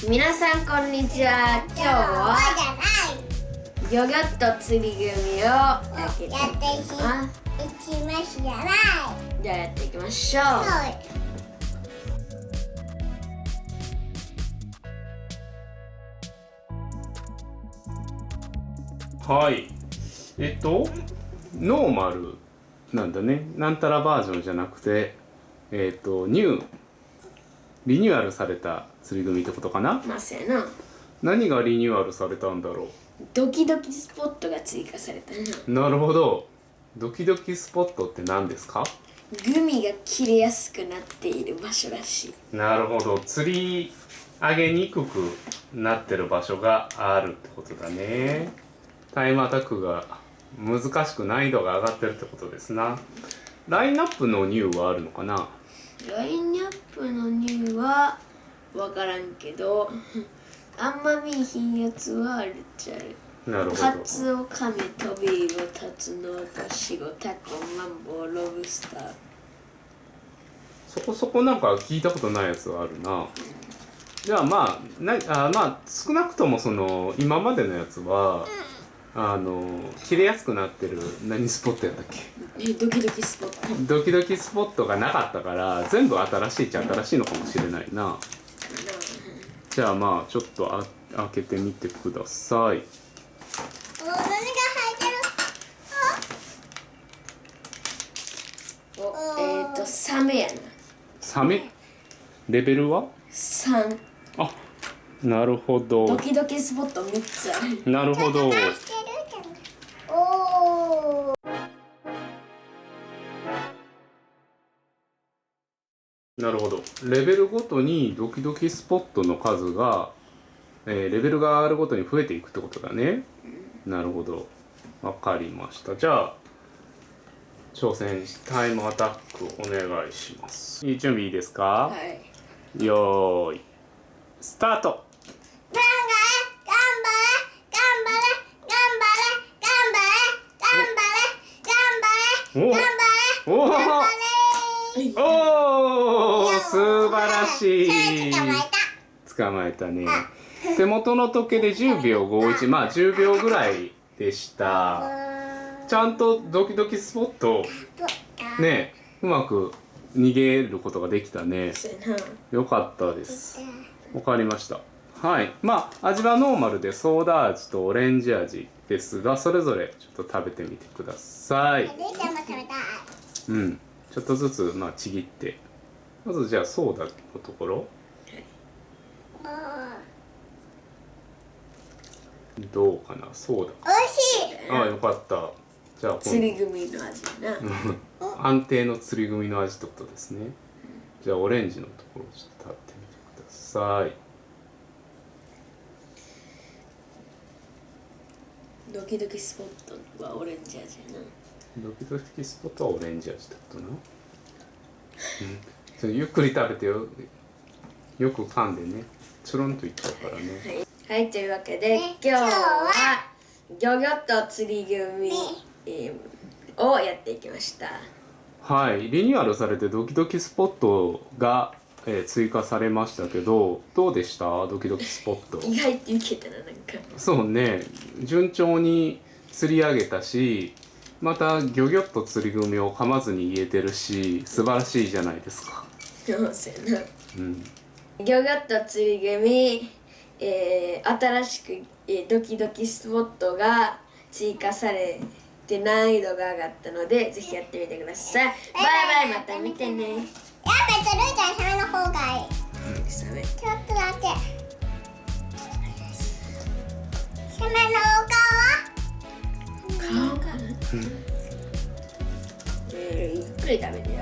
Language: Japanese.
皆さんこんにちは。今日はギョギョッと釣り組をやっていきます。じゃあやっていきましょう。はい。ノーマルなんだね。なんたらバージョンじゃなくて、リニューアルされた釣り組ってことかな。まあそうやな。何がリニューアルされたんだろドキドキスポットが追加されたな。う。なるほど。ドキドキスポットって何ですか？グミが切れやすくなっている場所らしい。なるほど。釣り上げにくくなってる場所があるってことだね。タイムアタックが難しく難易度が上がってるってことですな。ラインナップのニューはあるのかな？ラインナップのニューは分からんけどあんま見えひんやつはあるっちゃある。なるほど。カツオ、カメ、トビウオ、タツノオトシゴ、タコ、マンボウ、ロブスター。そこそこなんか聞いたことないやつがあるな。じゃあまあ少なくともその今までのやつは切れやすくなってる何スポットやったっけ？ドキドキスポット。ドキドキスポットがなかったから全部新しいっちゃ新しいのかもしれないな。じゃあまあちょっと開けてみてください。何が入ってる？サメやな。サメ？レベルは3。あ、なるほど。ドキドキスポット3つある。なるほど。なるほど。レベルごとにドキドキスポットの数が、レベルが上がるごとに増えていくってことだね。なるほど。わかりました。じゃあ挑戦しタイムアタックお願いします。準備いいですか？はい。よーいスタート。おお素晴らしい。捕まえたね。手元の時計で10秒51、まあ10秒ぐらいでした。ちゃんとドキドキスポットね、うまく逃げることができたね。よかったです。わかりました。はい。まあ味はノーマルでソーダ味とオレンジ味ですが、それぞれちょっと食べてみてください。うん。ちょっとずつまあちぎって。まずじゃあソーダのところ。どうかな、ソーダ。おいしい。ああ、よかった。じゃあ釣り組の味な。安定の釣り組の味ってことですね。じゃあオレンジのところちょっと食べてみてください。ドキドキスポットはオレンジ味やな。ドキドキスポットはオレンジ味ってことな。うん、ゆっくり食べてよ。よく噛んでね。つるんといっちゃうからね。はい、というわけで今日はギョギョッと釣り組、をやっていきました。はい、リニューアルされてドキドキスポットが、追加されましたけど、どうでした？ドキドキスポット。意外といけたな、なんか。そうね、順調に釣り上げたし、またギョギョッと釣り組を噛まずに言えてるし、素晴らしいじゃないですか。そうやな。うん。ギョギョッと釣り組、新しく、ドキドキスポットが追加されて難易度が上がったので、ぜひやってみてください。バイバイ、また見てね。やっぱりルーちゃんサメの方がいい。サメ。ちょっとだけ。サメのお顔は？顔かな。ゆっくり食べてよ。